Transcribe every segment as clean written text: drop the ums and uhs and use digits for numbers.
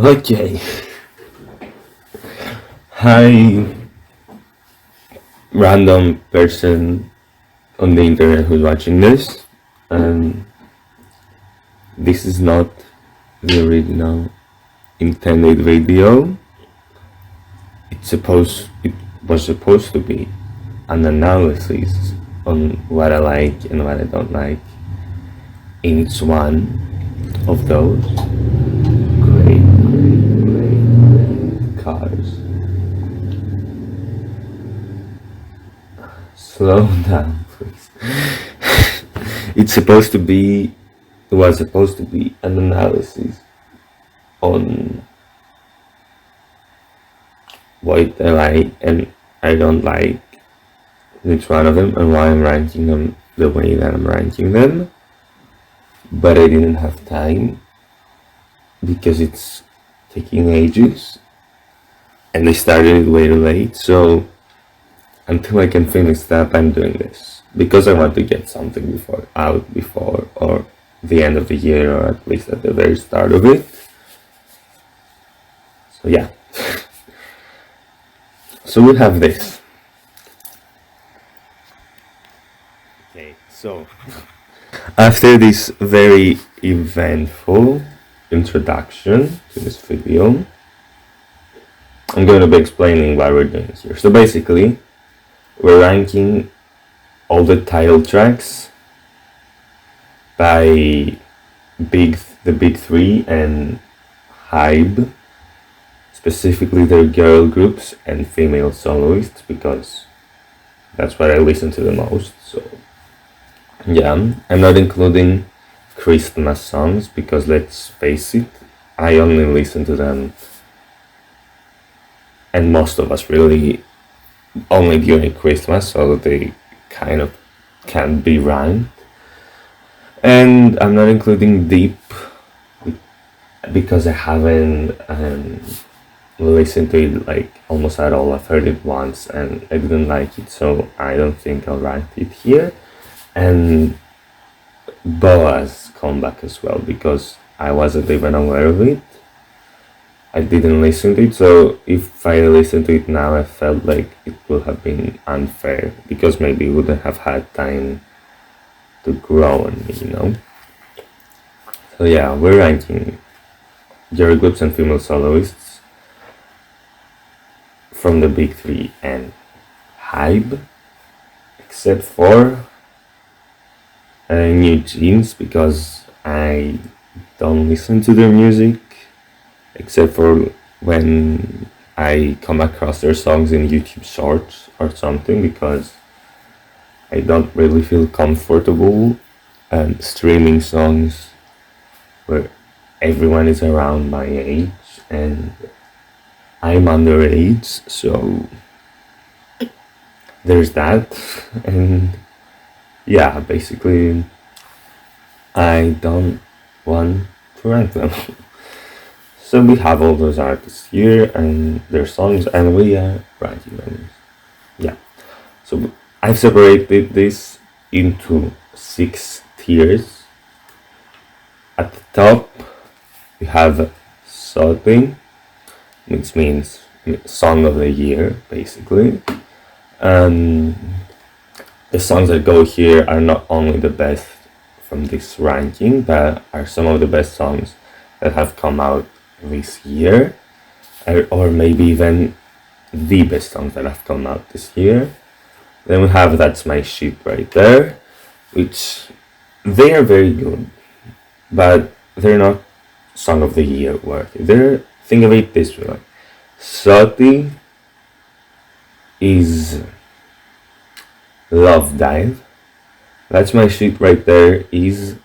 Okay. Hi, random person on the internet who's watching this. And this is not the original intended video. It was supposed to be an analysis on what I like and what I don't like in each one of those great cars. Slow down, please. It was supposed to be an analysis on what I like and I don't like each one of them and why I'm ranking them the way that I'm ranking them. But I didn't have time because it's taking ages and I started it way too late, so until I can finish that, I'm doing this because I want to get something before or the end of the year, or at least at the very start of it. So yeah. So we have this. Okay, so after this very eventful introduction to this video, I'm going to be explaining why we're doing this here. So basically, we're ranking all the title tracks by the big three and HYBE, specifically their girl groups and female soloists, because that's what I listen to the most. So yeah, I'm not including Christmas songs because, let's face it, I only listen to them, and most of us really only during Christmas, so they kind of can't be ranked. And I'm not including Deep because I haven't listened to it like almost at all. I've heard it once and I didn't like it, so I don't think I'll rank it here. And Boa's comeback as well, because I wasn't even aware of it. I didn't listen to it, so if I listened to it now, I felt like it would have been unfair because maybe it wouldn't have had time to grow on me, you know? So yeah, we're ranking girl groups and female soloists from the big three and HYBE, except for New Jeans, because I don't listen to their music except for when I come across their songs in YouTube Shorts or something, because I don't really feel comfortable streaming songs where everyone is around my age and I'm underage, so there's that. And yeah, basically I don't want to rank them. So we have all those artists here and their songs, and we are ranking them. Yeah. So I've separated this into 6 tiers. At the top, we have Something, which means Song of the Year, basically. The songs that go here are not only the best from this ranking, but are some of the best songs that have come out this year, or maybe even the best songs that have come out this year. Then we have That's My Shit right there, which they are very good, but they're not Song of the Year worthy. Think of it this way, like, Soti is Love Dive. That's My Shit right there is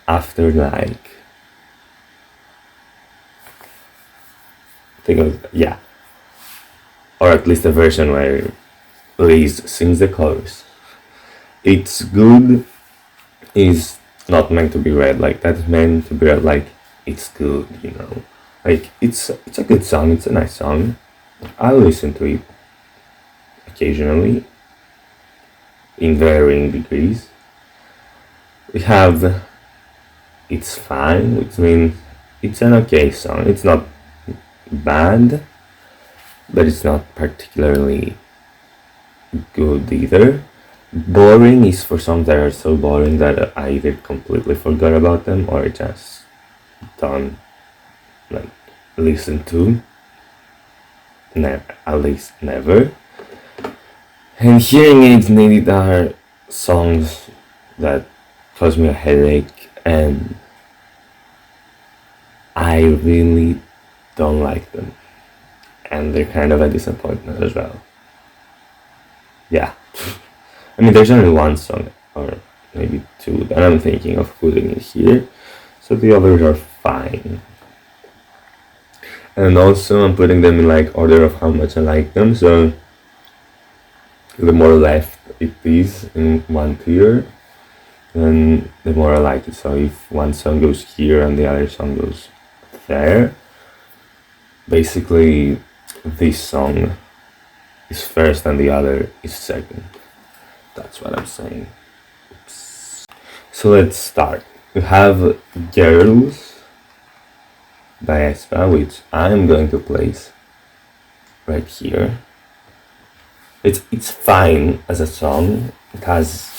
After Like. Think of, yeah, or at least a version where Liz sings the chorus. It's good is not meant to be read like that. It's meant to be read like it's good, you know. Like it's a good song. It's a nice song. I'll listen to it occasionally in varying degrees. We have It's Fine, which means it's an okay song. It's not bad, but it's not particularly good either. Boring is for songs that are so boring that I either completely forgot about them or I just don't like listen to. At least never. And hearing aids needed are songs that cause me a headache, and I really don't like them. And they're kind of a disappointment as well. Yeah. I mean, there's only one song, or maybe two, that I'm thinking of putting in here, so the others are fine. And also, I'm putting them in like order of how much I like them, so the more left it is in one tier, then the more I like it. So if one song goes here and the other song goes there, basically this song is first and the other is second. That's what I'm saying. Oops. So let's start. We have Girls by Espa, which I'm going to place right here. It's fine as a song. It has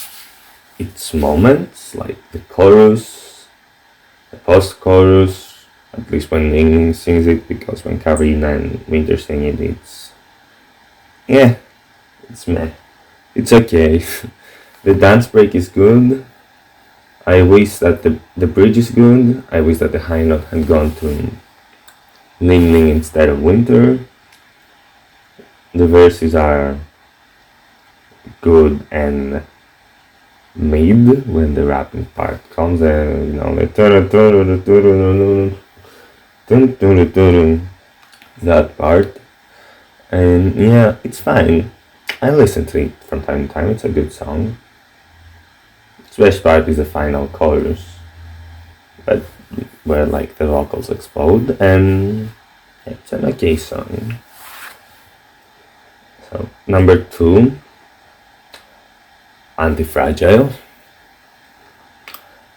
its moments, like the chorus, the post-chorus, at least when Ning sings it, because when Karina and Winter sing it, it's meh. It's okay. The dance break is good. I wish that the bridge is good. I wish that the high note had gone to Ning Ning instead of Winter. The verses are good and mid when the rapping part comes, and you know, that part, and yeah, it's fine. I listen to it from time to time. It's a good song. Its best part is the final chorus, but where like the vocals explode, and it's an okay song. So number 2, Anti-Fragile.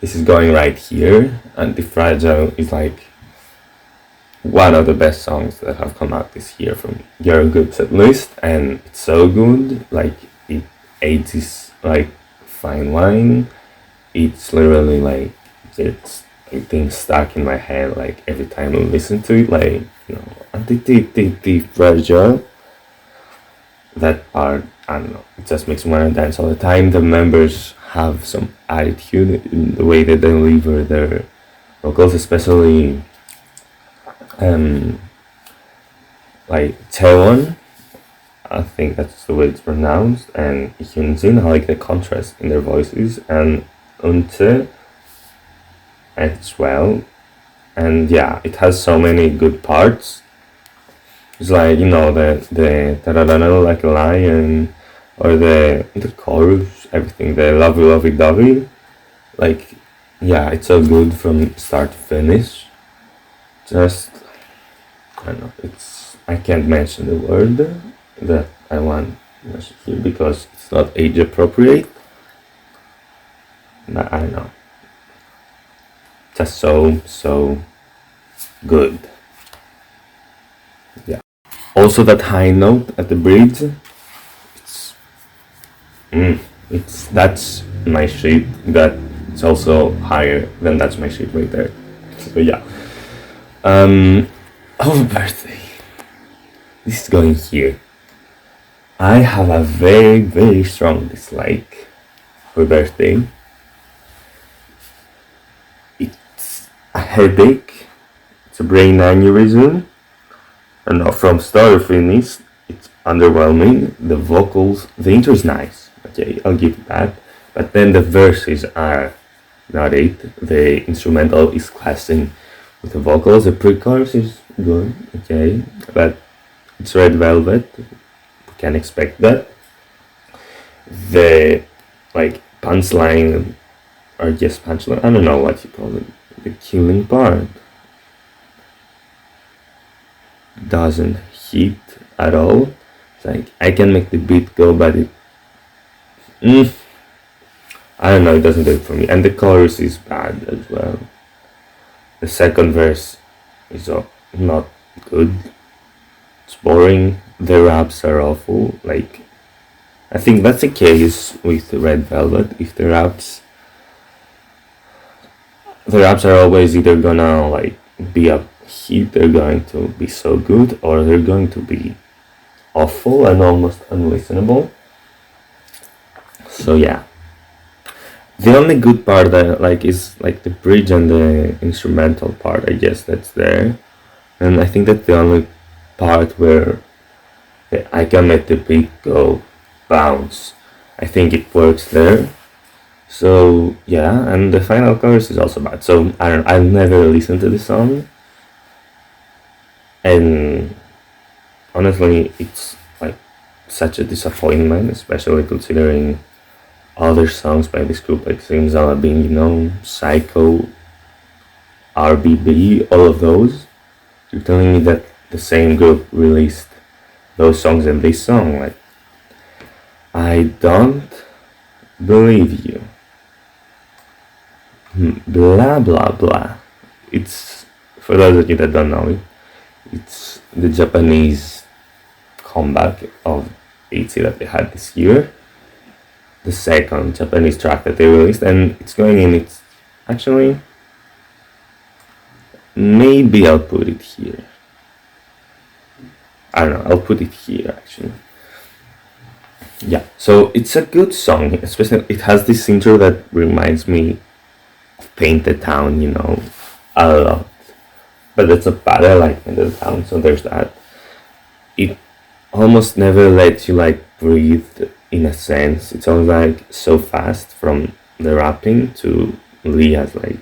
This is going right here. Anti-Fragile is like one of the best songs that have come out this year from girl groups at least, and it's so good. Like it ages like fine wine. It's literally like it's things stuck in my head like every time I listen to it, like, you know, Anti-Fragile. That part, I don't know, it just makes me want to dance all the time. The members have some attitude in the way they deliver their vocals, especially like Taewon, I think that's the way it's pronounced, and Hyunjin. I like the contrast in their voices, and Unte as well. And yeah, it has so many good parts. It's like, you know, the tararana like a lion, or the chorus, everything, the lovey lovey dovey. Like, yeah, it's so good from start to finish. Just, I don't know, I can't mention the word that I want to mention here because it's not age appropriate. But I don't know. Just so good. Yeah. Also, that high note at the bridge, that's my shit. It's also higher than That's My Shit right there. So yeah. Our birthday. This is going here. I have a very, very strong dislike for birthday. It's a headache. It's a brain aneurysm. And from start to finish, it's underwhelming. The vocals, the intro is nice. Okay, I'll give it that. But then the verses are not it. The instrumental is clashing with the vocals. The pre-chorus is good, okay, but it's Red Velvet. We can expect that. The like punchline, or just punchline, I don't know what you call it. The killing part doesn't hit at all. It's like I can make the beat go, but it I don't know, it doesn't do it for me. And the chorus is bad as well. The second verse is not good. It's boring. The raps are awful. Like, I think that's the case with Red Velvet. If the raps are always either gonna like be a hit, they're going to be so good, or they're going to be awful and almost unlistenable. So yeah, the only good part that I like is like the bridge and the instrumental part. I guess that's there, and I think that's the only part where I can let the beat go bounce. I think it works there. So yeah, and the final chorus is also bad. So I don't. I've never listened to the song, and honestly, it's like such a disappointment, especially considering other songs by this group like Simsalabim, Psycho, RBB, all of those. You're telling me that the same group released those songs and this song? Like, I don't believe you. Blah blah blah. It's, for those of you that don't know it, it's the Japanese comeback of HYBE that they had this year. The second Japanese track that they released, and it's going in. It's actually, maybe I'll put it here. I don't know. I'll put it here actually. Yeah. So it's a good song, especially it has this intro that reminds me of Paint the Town, a lot. But that's not bad. I like Paint the Town, so there's that. It almost never lets you like breathe in a sense. It's always like so fast from the rapping to Leah's like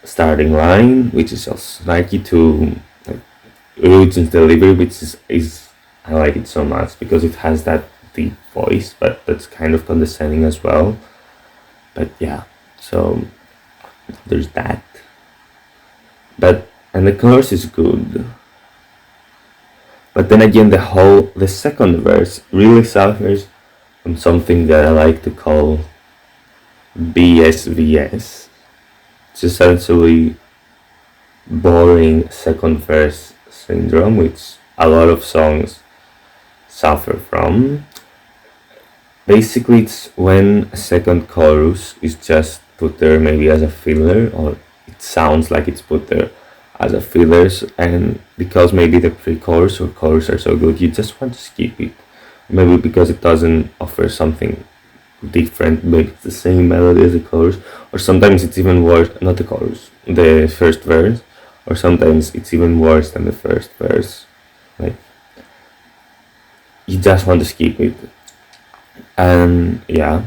starting line, which is also Nike, to like Urgen's delivery, which is I like it so much because it has that deep voice, but that's kind of condescending as well. But yeah, so there's that. And the chorus is good. But then again, the second verse really suffers from something that I like to call BSVS. It's essentially boring second verse syndrome, which a lot of songs suffer from. Basically, it's when a second chorus is just put there maybe as a filler, or it sounds like it's put there as a fillers, and because maybe the pre-chorus or chorus are so good, you just want to skip it. Maybe because it doesn't offer something different, but it's the same melody as the chorus, or sometimes it's even worse, not the chorus, the first verse, or sometimes it's even worse than the first verse. Like, you just want to skip it. And yeah,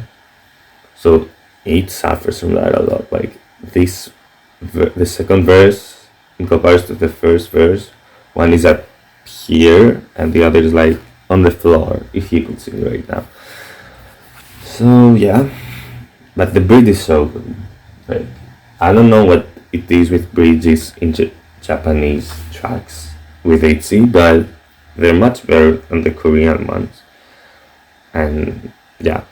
so it suffers from that a lot. Like the second verse in comparison to the first verse, one is up here and the other is like on the floor, if you could see it right now. So yeah, but the bridge is so good. Like, I don't know what it is with bridges in Japanese tracks with HC, but they're much better than the Korean ones. And yeah,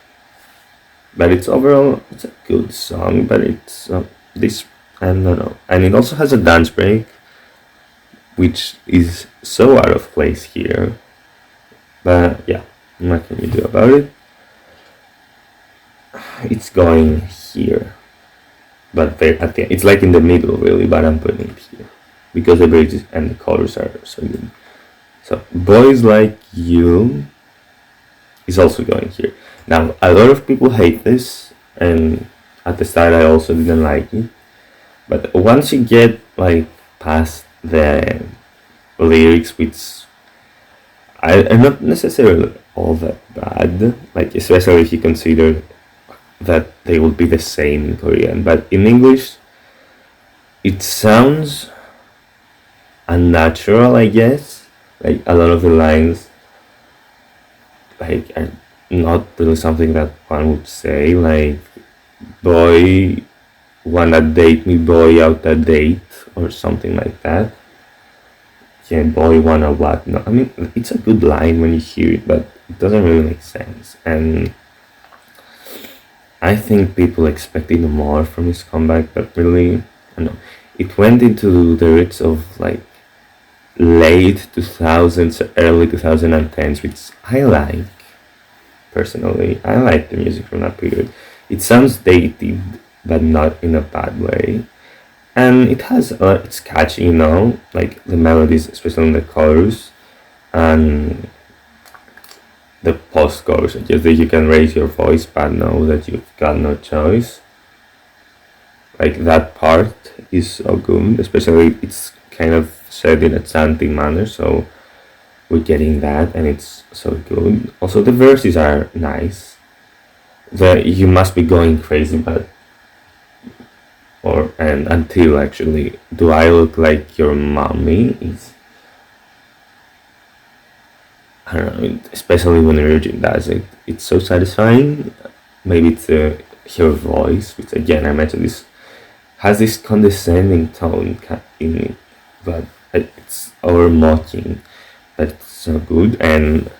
but it's overall, it's a good song, but it's this, I don't know. And it also has a dance break, which is so out of place here. But yeah, what can you do about it? It's going here. But at the end, it's like in the middle really, but I'm putting it here. Because the bridges and the colors are so good. So, Boys Like You is also going here. Now, a lot of people hate this, and at the start I also didn't like it. But once you get like past the lyrics, which are not necessarily all that bad, like especially if you consider that they will be the same in Korean, but in English it sounds unnatural, I guess. Like a lot of the lines like are not really something that one would say, like boy wanna date me, boy out a date, or something like that. Yeah, boy wanna what? No, I mean, it's a good line when you hear it, but it doesn't really make sense. And I think people expected more from his comeback, but really, I don't know. it went into the roots of like late 2000s, early 2010s, which I like personally. I like the music from that period. It sounds dated, but not in a bad way. And it has, it's catchy, you know, like the melodies, especially in the chorus, and the post chorus. Just that you can raise your voice, but know that you've got no choice. Like that part is so good, especially it's kind of said in a chanting manner, so we're getting that, and it's so good. Also, the verses are nice. The you must be going crazy, but or and until actually, do I look like your mommy? Is I don't know, especially when Virgin does it. It's so satisfying. Maybe it's her voice, which again I mentioned this has this condescending tone in it, but it's over mocking. That's so good, and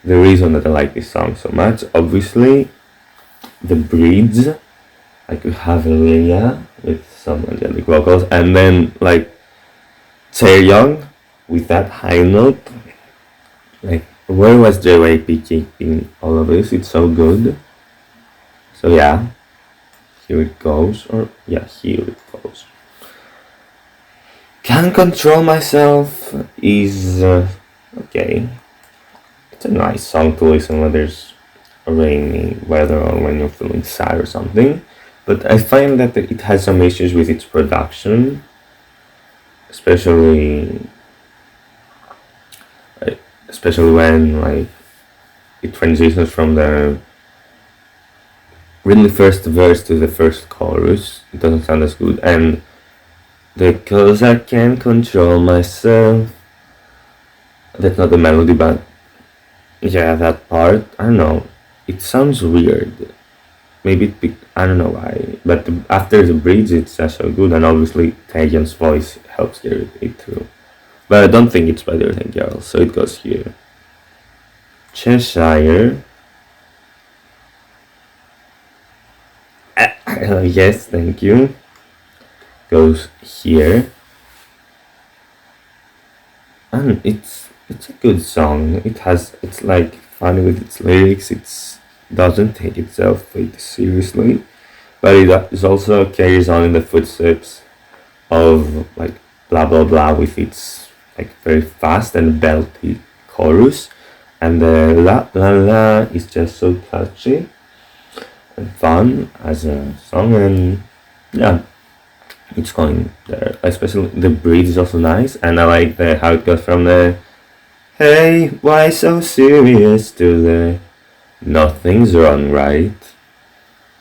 the reason that I like this song so much, obviously, the bridge, like we have Leia with some angelic vocals, and then like Young with that high note. Like, where was JYP in all of this? It's so good. So yeah, here it goes, or yeah, here it goes. Can't control myself is okay. It's a nice song to listen when there's rainy weather or when you're feeling sad or something. But I find that it has some issues with its production, especially when like it transitions from the really first verse to the first chorus. It doesn't sound as good, and because I can't control myself. That's not the melody, but yeah, that part. I don't know. It sounds weird. Maybe I don't know why, but after the bridge, it's just so good, and obviously Taeyeon's voice helps carry it through. But I don't think it's better than Girls, so it goes here. Cheshire. Yes, thank you. Goes here. And it's a good song. It's like funny with its lyrics. It doesn't take itself way too seriously, but it also carries on in the footsteps of like blah blah blah with its like very fast and belty chorus, and the la la la is just so catchy and fun as a song, and yeah, it's going there. Especially the bridge is also nice, and I like how it goes from the hey, why so serious to the nothing's wrong, right?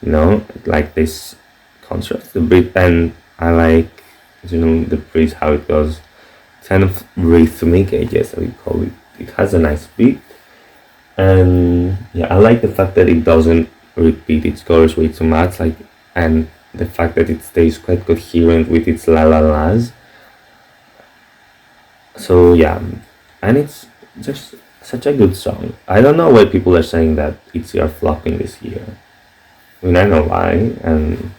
You know, like this contrast, the bridge, and I like, the bridge, how it goes, kind of rhythmic, I guess I would call it. It has a nice beat, and yeah, I like the fact that it doesn't repeat its chorus way too much, like, and the fact that it stays quite coherent with its la la las. So yeah, and it's just such a good song. I don't know why people are saying that it's flopping this year. I mean, I know why, and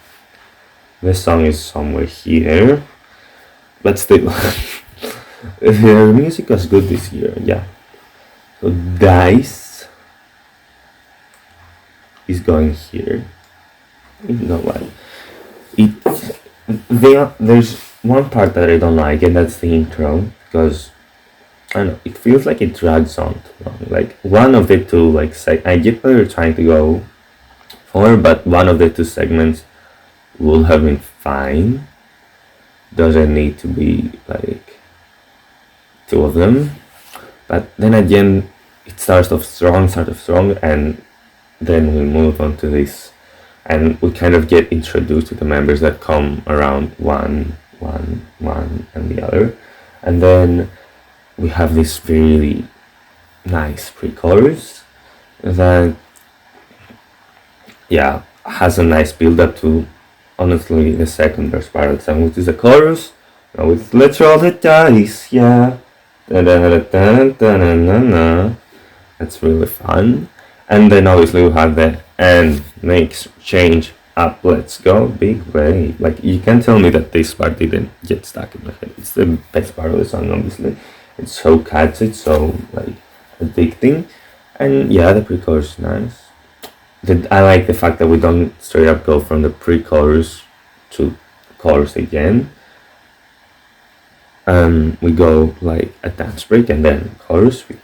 this song is somewhere here, but still, their music was good this year, yeah. So Dice is going here. You know why? There's one part that I don't like, and that's the intro, because I don't know, it feels like it drags on too long. Like one of the two, like I get what you're trying to go for, but one of the two segments will have been fine. Doesn't need to be like two of them. But then again, it starts off strong, and then we move on to this, and we kind of get introduced to the members that come around one, and the other, and then we have this really nice pre-chorus that, yeah, has a nice build-up to, honestly, the second verse part of the song, which is a chorus with "Let's roll the dice," yeah. That's really fun. And then obviously we have the "and makes change up, let's go, big way. Like, you can tell me that this part didn't get stuck in my head. It's the best part of the song, obviously. It's so catchy, it's so like addicting, and yeah, the pre-chorus is nice. I like the fact that we don't straight up go from the pre-chorus to chorus again. We go like a dance break and then chorus, which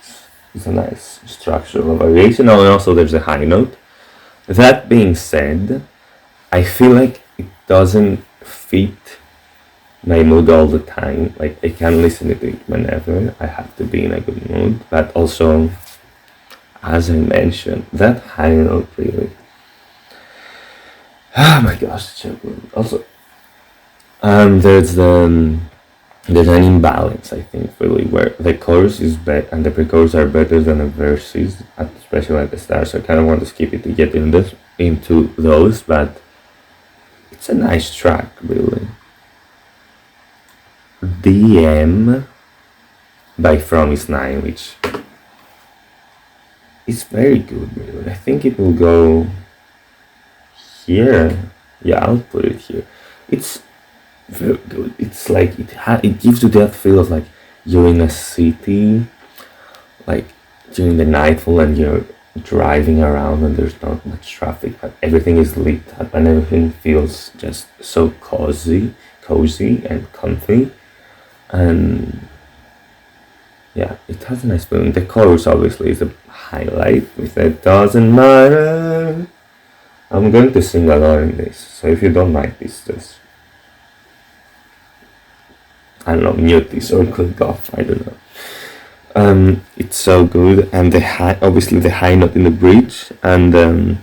is a nice structural variation. And also there's a high note. That being said, I feel like it doesn't fit my mood all the time. Like, I can listen to it whenever I have to be in a good mood, but also, as I mentioned, that high note really, oh my gosh, it's so good. Also, there's an imbalance, I think, really, where the chorus is better and the pre-chorus are better than the verses, especially at the start. So I kind of want to skip it to get into those, but it's a nice track, really. DM by From is 9, which is very good, really. I think it will go here. Yeah, I'll put it here. It's very good. It's like it gives you that feel of like you're in a city, like during the nightfall, and you're driving around and there's not much traffic, but everything is lit up and everything feels just so cozy and comfy. And yeah, it has a nice feeling. The chorus obviously is a highlight with "It Doesn't Matter." I'm going to sing along in this, so if you don't like this, just, I don't know, mute this or click off, I don't know. It's so good, and obviously the high note in the bridge, and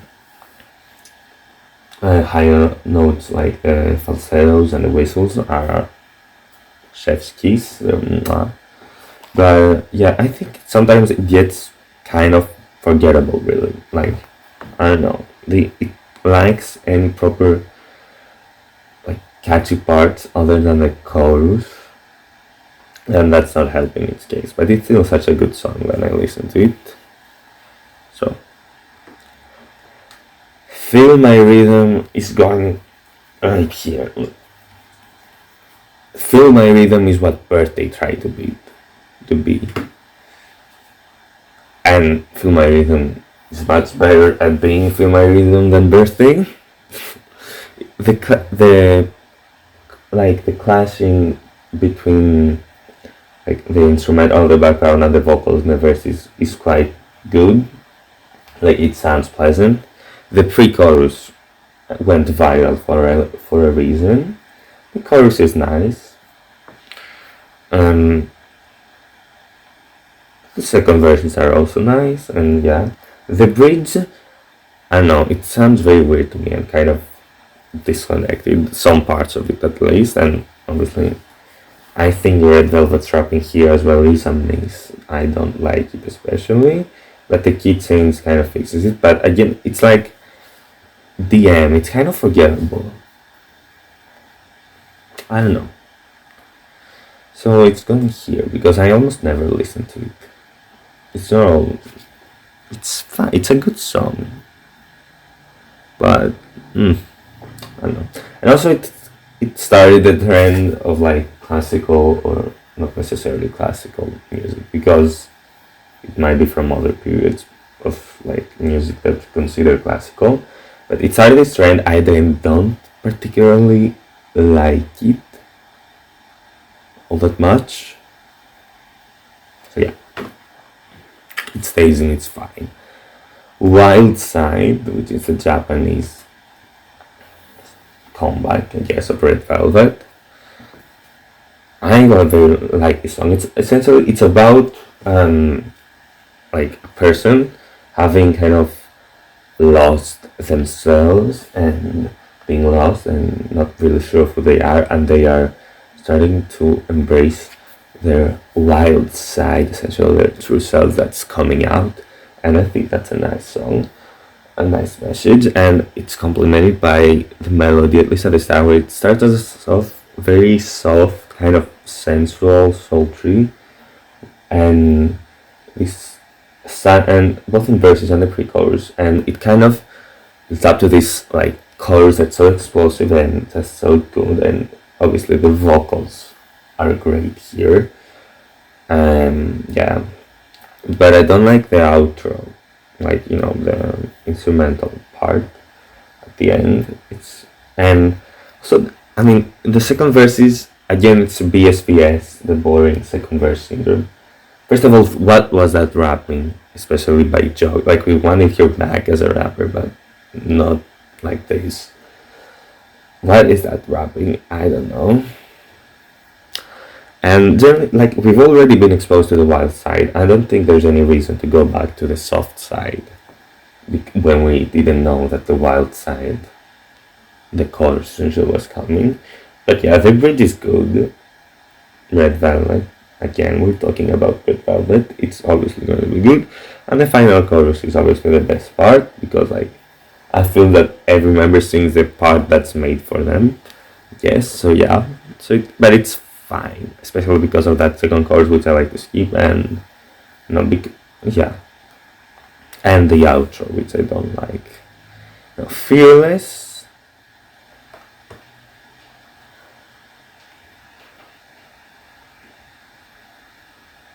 higher notes like the falsettos and the whistles are chef's kiss. But yeah, I think sometimes it gets kind of forgettable, really. Like, I don't know, it lacks any proper like catchy parts other than the chorus, and that's not helping its case. But it's still such a good song when I listen to it. So, Feel My Rhythm is going right here. Feel My Rhythm is what Birthday tried to be. And Feel My Rhythm is much better at being Feel My Rhythm than Birthday. the clashing between like the instrumental, the background, and the vocals and the verses is quite good. Like, it sounds pleasant. The pre-chorus went viral for a reason. The chorus is nice. The second versions are also nice, and yeah, the bridge, I don't know, it sounds very weird to me and kind of disconnected, some parts of it at least, and obviously I think Red Velvet's rapping here as well is a miss. I don't like it especially, but the key change kind of fixes it. But again, it's like DM, it's kind of forgettable. I don't know. So it's going here because I almost never listen to it. It's not all. It's fine. It's a good song, but I don't know. And also, it started the trend of like classical, or not necessarily classical music, because it might be from other periods of like music that consider classical, but it started this trend. I then don't particularly like it all that much, so yeah, it stays and it's fine. Wild Side, which is a Japanese comeback, I guess, of Red Velvet. I rather like this song. It's about like a person having kind of lost themselves and being lost and not really sure who they are, and they are starting to embrace their wild side, essentially their true self that's coming out. And I think that's a nice song, a nice message, and it's complemented by the melody, at least at the start, where it starts as very soft, kind of sensual, sultry, and this sad, and both in verses and the pre-chorus, and it kind of leads up to this like chorus that's so explosive and that's so good, and obviously the vocals are great here. Yeah, but I don't like the outro, like, the instrumental part at the end. And so, I mean, the second verse is, again, it's BSBS, the boring second verse syndrome. First of all, what was that rapping, especially by Joe? Like, we wanted you back as a rapper, but not like this. What is that rapping? I don't know. And then, like, we've already been exposed to the wild side. I don't think there's any reason to go back to the soft side when we didn't know that the wild side, the chorus essentially, was coming. But yeah, the bridge is good. Red Velvet. Again, we're talking about Red Velvet. It's obviously going to be good. And the final chorus is obviously the best part, because, like, I feel that every member sings the part that's made for them. Yes, so yeah. But it's fine, especially because of that second chorus, which I like to skip, and yeah, and the outro, which I don't like. Now, Fearless.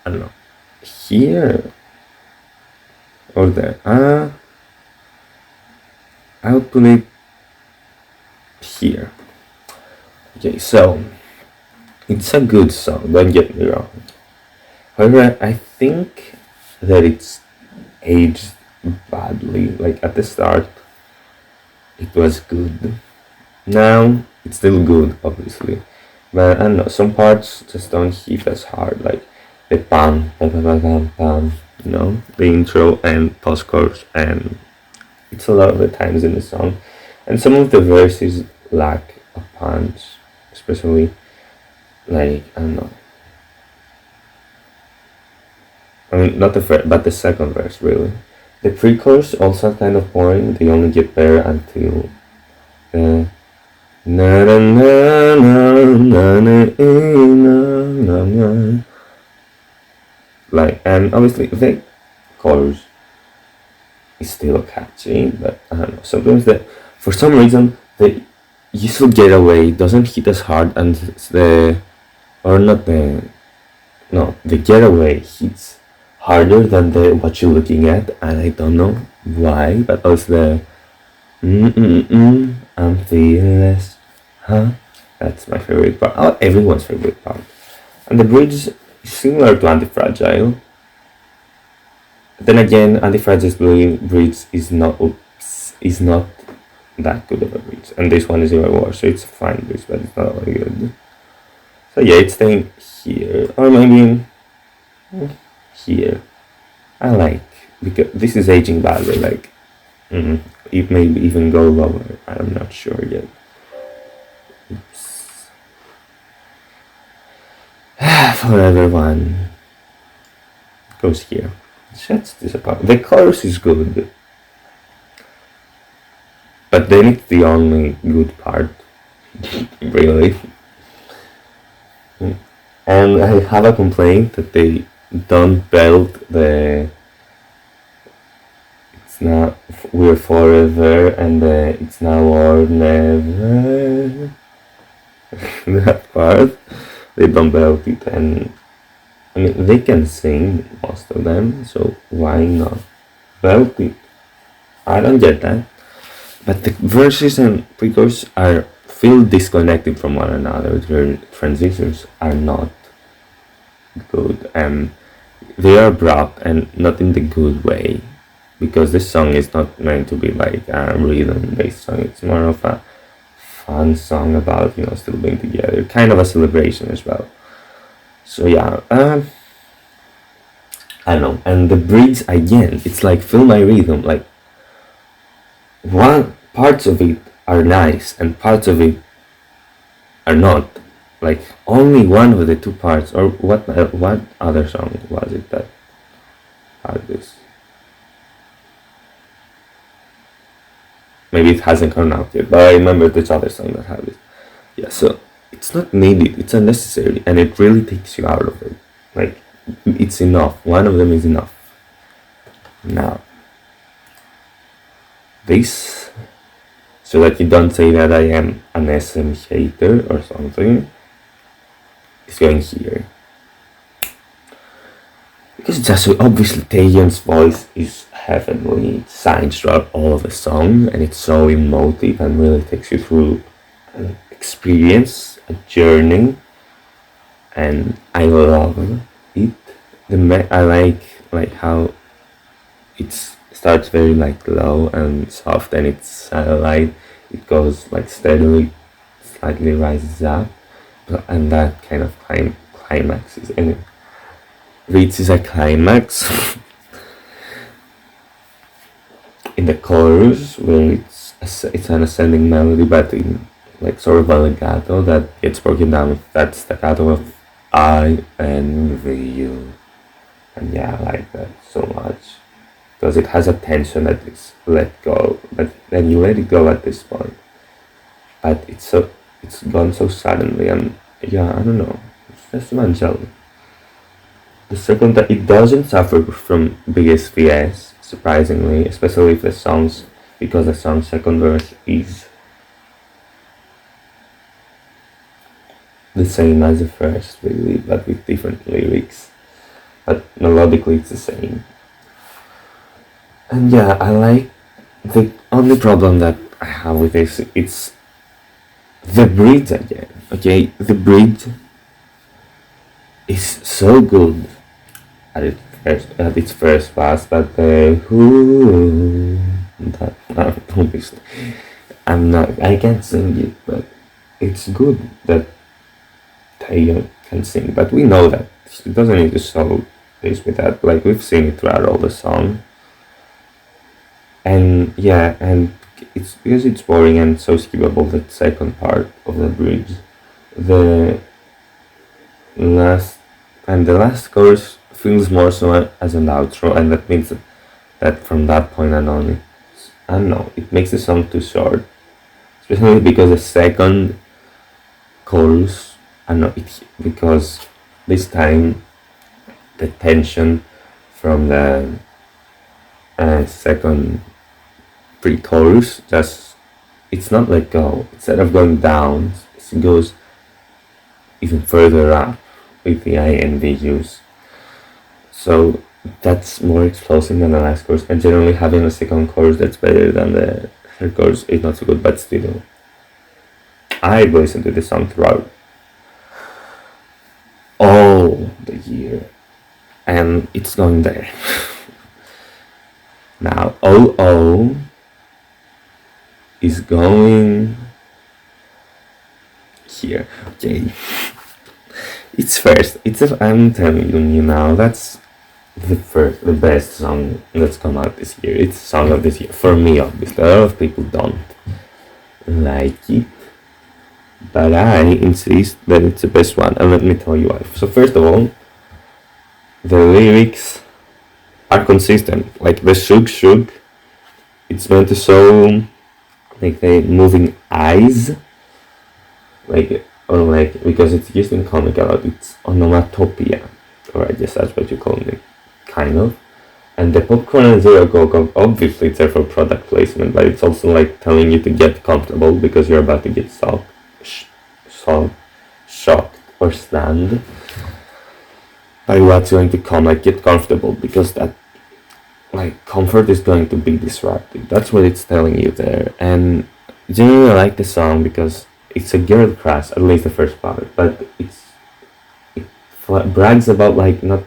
I don't know, here or there. I'll put it here. Okay, so it's a good song, don't get me wrong. However, I think that it's aged badly. Like, at the start, it was good. Now, it's still good, obviously. But I don't know, some parts just don't hit as hard. Like the pam, pam, pam, pam, pam, pam, the intro and post chorus, and it's a lot of the times in the song. And some of the verses lack a punch, especially, like, I don't know. I mean, not the first, but the second verse, really. The pre-chorus also kind of boring. They only get better until the na na na na na na na. Like, and obviously the chorus is still catchy, but I don't know. Sometimes for some reason, the "You Should Get Away" doesn't hit as hard, and the Getaway hits harder than the What You're Looking At, and I don't know why, but also the I'm fearless, huh? That's my favorite part. Oh, everyone's favorite part. And the bridge is similar to Anti-Fragile. Then again, Anti-Fragile bridge is not that good of a bridge, and this one is even worse. So it's a fine bridge, but it's not very good. So yeah, it's staying here, or maybe here. I like, because this is aging badly. Like, it may even go lower. I'm not sure yet. Oops. Forever One goes here. That's disappointing. The chorus is good, but then it's the only good part, really. And I have a complaint that they don't belt the "It's not we're forever" and the "It's now or never." That part, they don't belt it, and I mean, they can sing, most of them, so why not belt it? I don't get that. But the verses and pre-chorus feel disconnected from one another. Their transitions are not good, and they are abrupt and not in the good way, because this song is not meant to be like a rhythm-based song. It's more of a fun song about, still being together, kind of a celebration as well. So yeah, I don't know. And the bridge, again, it's like "Feel My Rhythm." Like, parts of it are nice and parts of it are not. Like, only one of the two parts, or what other song was it that had this? Maybe it hasn't come out yet, but I remember this other song that had it. Yeah, so it's not needed, it's unnecessary, and it really takes you out of it. Like, it's enough. One of them is enough. Now, this so that you don't say that I am an SM hater or something, is going here. Because just obviously Taeyeon's voice is heavenly. It shines throughout all of the song, and it's so emotive and really takes you through an experience, a journey, and I love it. I like how it starts very like low and soft, and it's satellite. It goes like steadily, slightly rises up, and that kind of climax is in it. Reaches a climax in the chorus where it's an ascending melody, but in like sort of a legato that gets broken down with that staccato of I envy you, and yeah, I like that so much because it has a tension that is let go, but then you let it go at this point, but it's gone so suddenly, and yeah, I don't know, it's just angelic. The second, that it doesn't suffer from biggest VS, surprisingly, especially if because the song's second verse is the same as the first, really, but with different lyrics. But melodically, it's the same. And yeah, I like the only problem that I have with this, it's the bridge again. Okay, the bridge is so good at its first pass, but who that obviously I can't sing it, but it's good that Taeyeon can sing. But we know that she doesn't need to show this with that. Like we've seen it throughout all the song, and yeah, and it's because it's boring and so skippable. That second part of the bridge, the last chorus feels more so as an outro, and that means that from that point on, I don't know, it makes the song too short, especially because the second chorus, I know it because this time the tension from the second pre-chorus it's not let go. Instead of going down, it goes even further up with the I and the U's. So that's more explosive than the last chorus, and generally having a second chorus that's better than the third chorus is not so good, but still, I listened to the song throughout all the year, and it's going there. Now, OO is going here. Okay. It's first. I'm telling you now, that's the best song that's come out this year. It's song of this year. For me, obviously. A lot of people don't like it, but I insist that it's the best one, and let me tell you why. So first of all, the lyrics are consistent. Like the shook, it's meant to show like the moving eyes, because it's used in comic a lot. It's onomatopoeia, or I guess that's what you call it, kind of. And the popcorn and zero go, obviously it's there for product placement, but it's also like telling you to get comfortable because you're about to get shocked or stunned by what's going to come. Like, get comfortable because that comfort is going to be disrupted. That's what it's telling you there. And generally I like the song because it's a girl crush, at least the first part, but it brags about not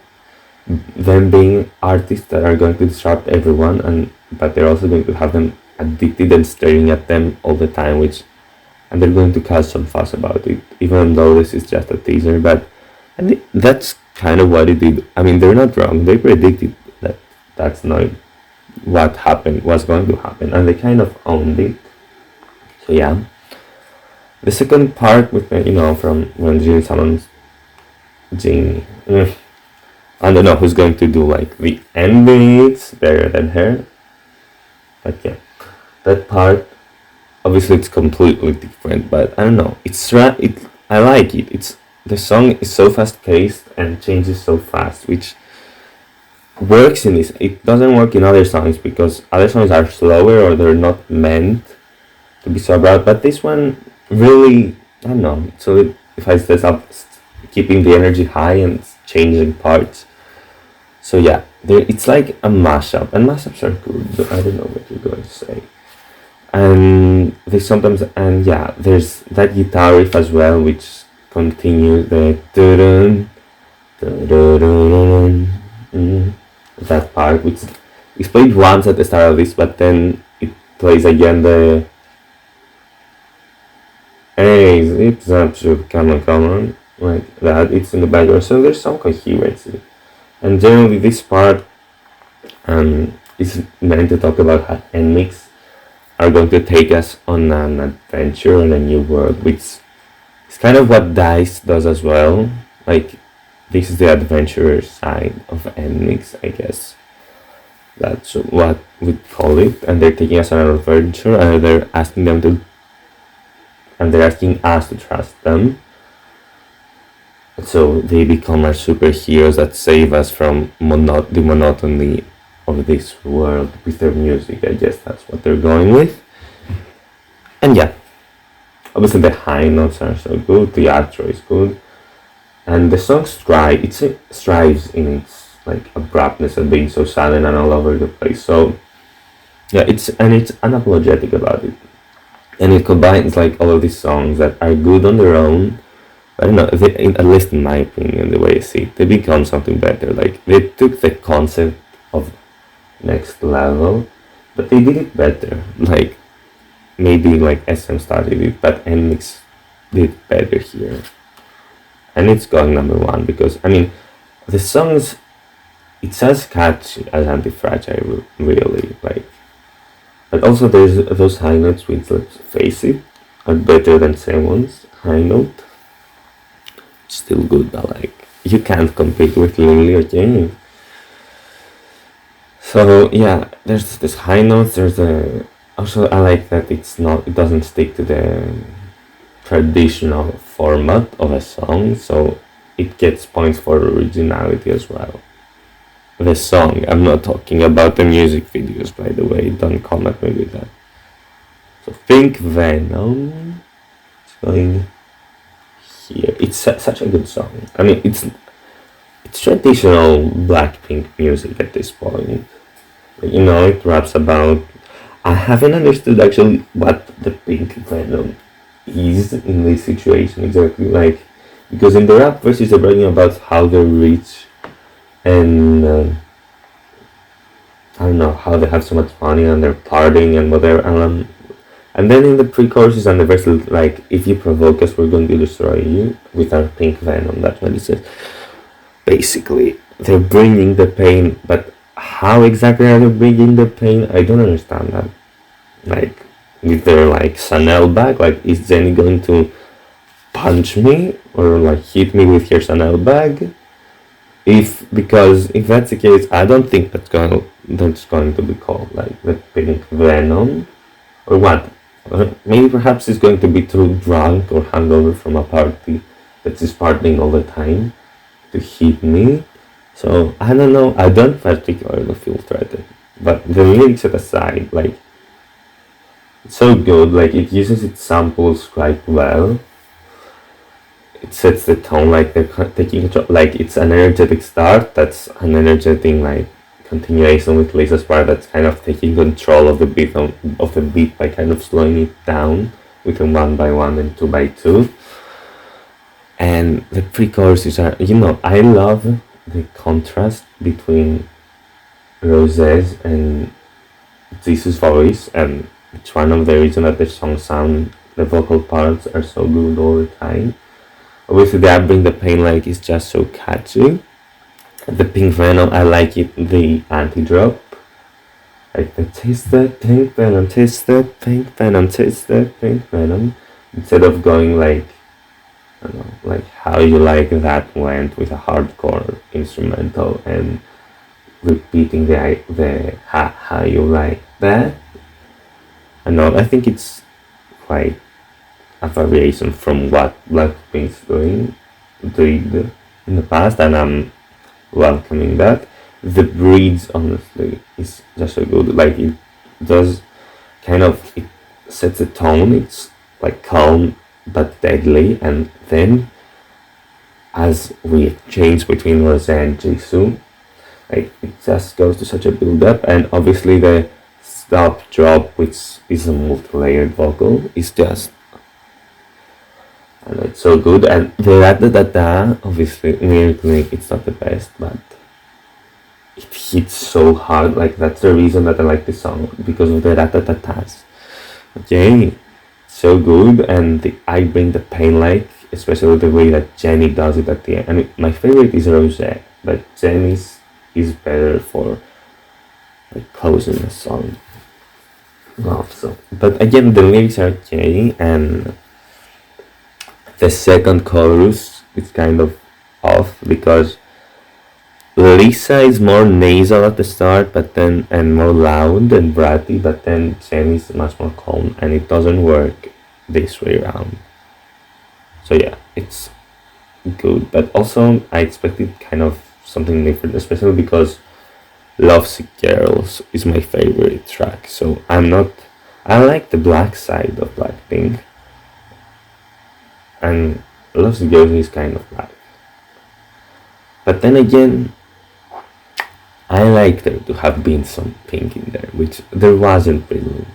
them being artists that are going to disrupt everyone, but they're also going to have them addicted and staring at them all the time, and they're going to cause some fuss about it, even though this is just a teaser. But I think that's kind of what it did. I mean, they're not wrong. They predicted that that's not what's going to happen, and they kind of owned it. So yeah. The second part with from when Jin summons Jin, I don't know who's going to do the ending. It's better than her, but yeah, that part obviously it's completely different. But I don't know. I like it. The song is so fast paced and changes so fast, which works in this. It doesn't work in other songs because other songs are slower or they're not meant to be so broad. But this one really, I don't know. So it has this up, keeping the energy high and changing parts. So yeah, it's like a mashup, and mashups are good. I don't know what you're going to say. And they sometimes, and yeah, there's that guitar riff as well, which continues the dun, dun, dun, dun, dun, that part, which is played once at the start of this, but then it plays again the hey, it's absolute common, like that. It's in the background, so there's some coherency. And generally, this part is meant to talk about how NMIX are going to take us on an adventure in a new world, which is kind of what DICE does as well. Like, this is the adventurer side of NMIX, I guess. That's what we call it. And they're taking us on an adventure, and they're asking them to, and they're asking us to trust them. So they become our superheroes that save us from the monotony of this world with their music. I guess that's what they're going with. And yeah, obviously the high notes are so good, the outro is good, and the song strives in its like abruptness and being so silent and all over the place. So yeah, it's unapologetic about it, and it combines like all of these songs that are good on their own. I don't know, at least in my opinion, the way I see it, they become something better. Like, they took the concept of next level, but they did it better. Like, maybe like SM started it, but NMIX did better here. And it's going number one because, I mean, the songs, it's as catchy as Anti-Fragile, really. Like, but also there's those high notes, which, let's face it, are better than Semon's high note. Still good, but like, you can't compete with Lily or Jane. So yeah, there's this high notes. There's also, I like that it doesn't stick to the traditional format of a song, so it gets points for originality as well. The song, I'm not talking about the music videos, by the way. Don't come at me with that. So Pink Venom. It's going here. It's such a good song. I mean, it's traditional Blackpink music at this point. You know, it raps about. I haven't understood actually what the Pink Venom is in this situation exactly. Like, because in the rap verses they're bragging about how they're rich and I don't know, how they have so much money and they're partying and whatever. And then in the pre-choruses and the verses, like, if you provoke us, we're going to destroy you with our pink venom. That's what it says. Basically, they're bringing the pain, but how exactly are they bringing the pain? I don't understand that. Like, with their, like, Chanel bag, like, is Jenny going to punch me or, like, hit me with your Chanel bag? Because if that's the case, I don't think that's going to be called, like, the pink venom. Or what? Maybe perhaps it's going to be too drunk or hungover from a party that is partying all the time to hit me. So I don't know. I don't particularly feel threatened. But the lyrics set aside, like, it's so good. Like, it uses its samples quite well. It sets the tone, like they're taking control. Like, it's an energetic start. That's an energetic, like, continuation with Lisa's part that's kind of taking control of the beat by kind of slowing it down with a 1 by 1 and 2 by 2. And the pre-choruses are, you know, I love the contrast between Rose's and Jesus' voice, and it's one of the reasons that the song the vocal parts are so good all the time. Obviously, the Bring the Pain, like, is just so catchy. The Pink Venom, I like it, the anti-drop. Like, the taste the pink venom, taste the pink venom, taste the pink venom. Instead of going like, I don't know, like how you like that went with a hardcore instrumental and repeating the how you like that. I know, I think it's quite a variation from what Blackpink's did in the past, and I'm welcoming that. The breeds, honestly, is just so good. Like, it does kind of, sets the tone. It's like calm but deadly, and then as we change between Rose and Jisoo, like it just goes to such a build up, and obviously the stop drop, which is a multi-layered vocal, is just, and it's so good. And the da da da da, obviously lyrically it's not the best, but it hits so hard. Like that's the reason that I like this song, because of the da da da das. Okay, so good. And the I Bring the Pain, like especially the way that Jenny does it at the end. I mean, my favorite is Rose, but Jenny's is better for like closing the song off. So, but again, the lyrics are okay, and the second chorus is kind of off because Lisa is more nasal at the start, but then and more loud and bratty, but then Jenny is much more calm, and it doesn't work this way around. So yeah, it's good, but also I expected kind of something different, especially because Lovesick Girls is my favorite track. So I like the black side of Blackpink, and Lovesick Girls is kind of black. But then again, I like there to have been some pink in there, which there wasn't really.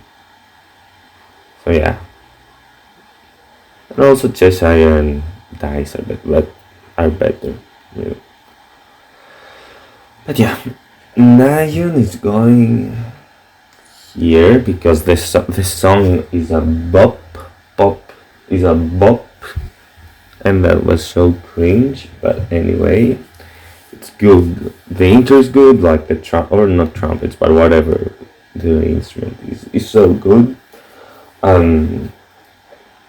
So yeah. And also Cheshire and Dice are better. Yeah. But yeah, Nayeon is going here because the song is a bop, is a bop, and that was so cringe. But anyway, it's good. The intro is good, like the or not trumpets, but whatever the instrument is so good.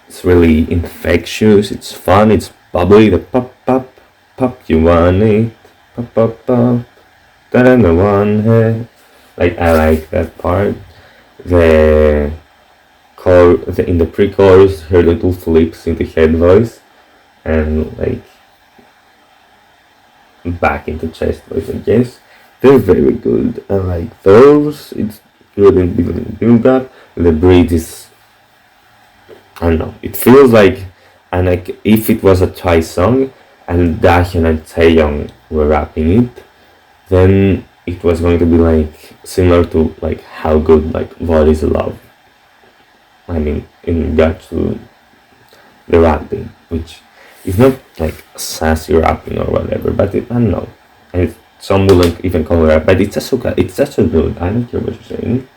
It's really infectious. It's fun. It's bubbly. The pop, you want it, pop, da the one head. Like I like that part. The in the pre-chorus, her little flips into head voice, and like back into chest voice, I guess. They're very good. I like those. It's good in build up. The bridge is, I don't know, it feels like, and like if it was a Twice song and Dahyun and Taeyong were rapping it, then it was going to be like similar to like how good like What Is Love. I mean, in regards to the rapping, which is not like sassy rapping or whatever, but I don't know. And some wouldn't even call it rap, but it's just so good. It's just so good. I don't care what you're saying.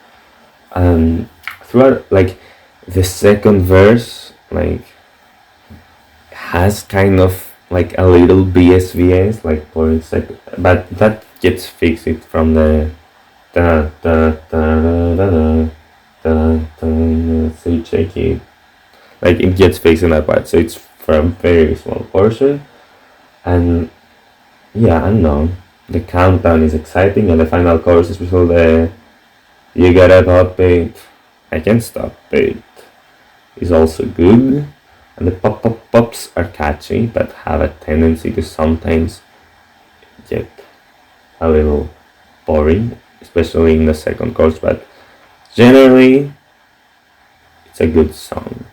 Throughout, like the second verse, like has kind of like a little BSVS, like for a second, but that gets fixed it from the da da da da da da da. So you check it, like it gets fixed in that part. So it's for a very small portion, and yeah, I don't know. The countdown is exciting, and the final chorus, especially the "You gotta pop it, I can't stop it," is also good. And the pops are catchy, but have a tendency to sometimes get a little boring, especially in the second chorus. But generally, it's a good song.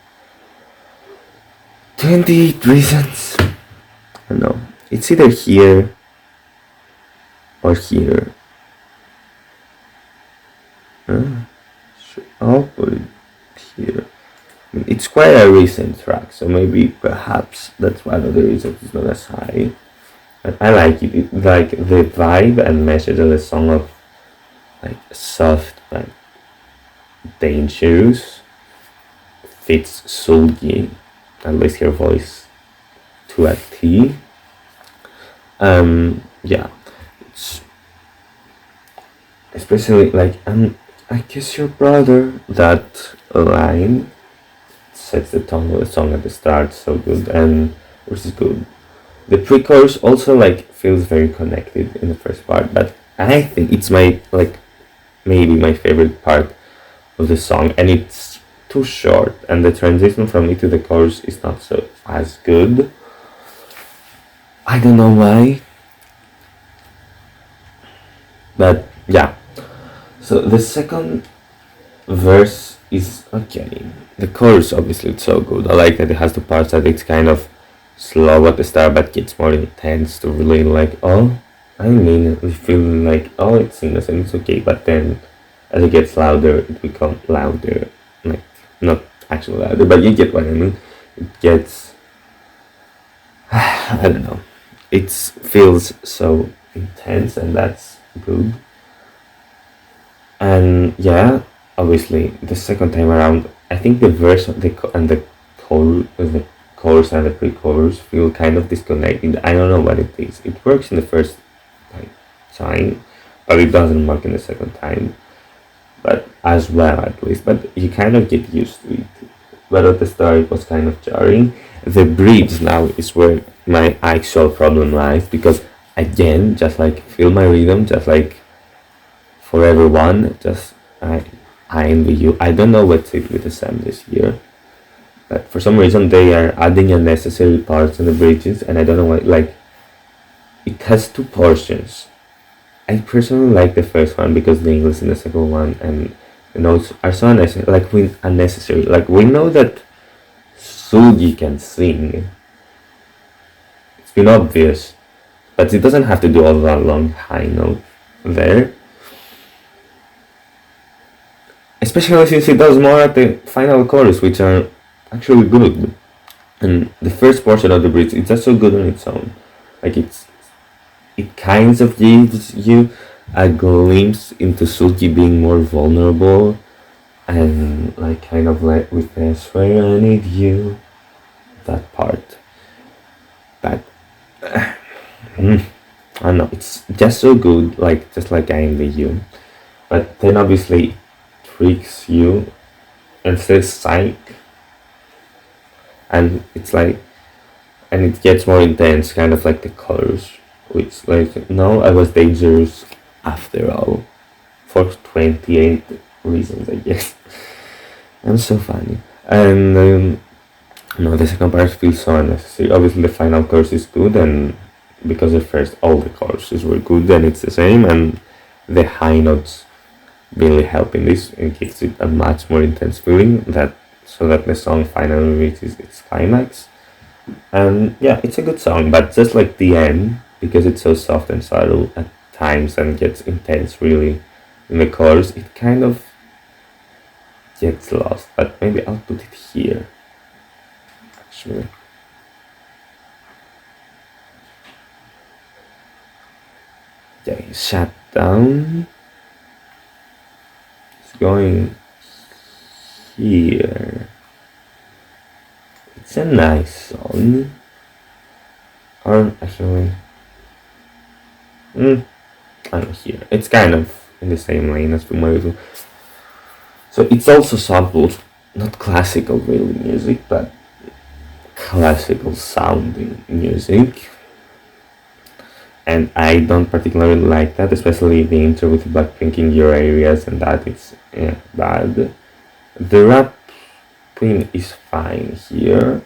28 Reasons. I don't know. It's either here or here. I'll put it here. It's quite a recent track, so maybe perhaps that's one of the reasons it's not as high. But I like it. It like the vibe and message of the song of like soft but dangerous fits Sulgi, at least her voice, to a T. Yeah, it's especially like I kiss your brother. That line sets the tone of the song at the start, so good, and which is good. The pre-chorus also like feels very connected in the first part, but I think it's my like maybe my favorite part of the song, and it's too short, and the transition from it to the chorus is not so as good. I don't know why, but yeah. So the second verse is okay. The chorus obviously it's so good. I like that it has the parts that it's kind of slow at the start but gets more intense to really like, oh, I mean, we feel like, oh, it's innocent, it's okay, but then as it gets louder it becomes louder, like not actually louder, but you get what I mean. It gets I don't know, it feels so intense and that's good. And yeah, obviously the second time around, I think the verse and the chorus and the pre-chorus feel kind of disconnected. I don't know what it is. It works in the first like time, but it doesn't work in the second time. But as well, at least. But you kind of get used to it. But at the start, it was kind of jarring. The bridge now is where my actual problem lies because again, just like feel my rhythm, just like for everyone, just I envy you. I don't know what's it with the Sam this year, but for some reason they are adding unnecessary parts in the bridges, and I don't know why. Like, it has two portions. I personally like the first one because the English in the second one and the notes are so unnecessary. Unnecessary. Like we know that Sugi can sing. It's been obvious, but it doesn't have to do all that long high note there. Especially since it does more at the final chorus, which are actually good. And the first portion of the bridge, it's just so good on its own. Like it kind of gives you a glimpse into Suki being more vulnerable and like kind of like with I swear I need you, that part. But I don't know, it's just so good, like just like I envy you. But then obviously tricks you and says psych, and it's like, and it gets more intense, kind of like the colors, which like no, I was dangerous after all, for 28 reasons, I guess. I'm so funny. And no, the second part feels so unnecessary. Obviously the final course is good, and because at first all the courses were good, and it's the same, and the high notes really help in this and gives it a much more intense feeling, that so that the song finally reaches its climax. And yeah, it's a good song, but just like the end, because it's so soft and subtle at times and gets intense really in the chorus, it kind of gets lost. But maybe I'll put it here actually. Okay, shut down. Going here. It's a nice song. Or actually, I don't know, here. It's kind of in the same lane as Fumaru. So it's also sampled, not classical really music, but classical sounding music. And I don't particularly like that, especially the intro with Blackpink in your areas, and that it's bad. The rapping is fine here,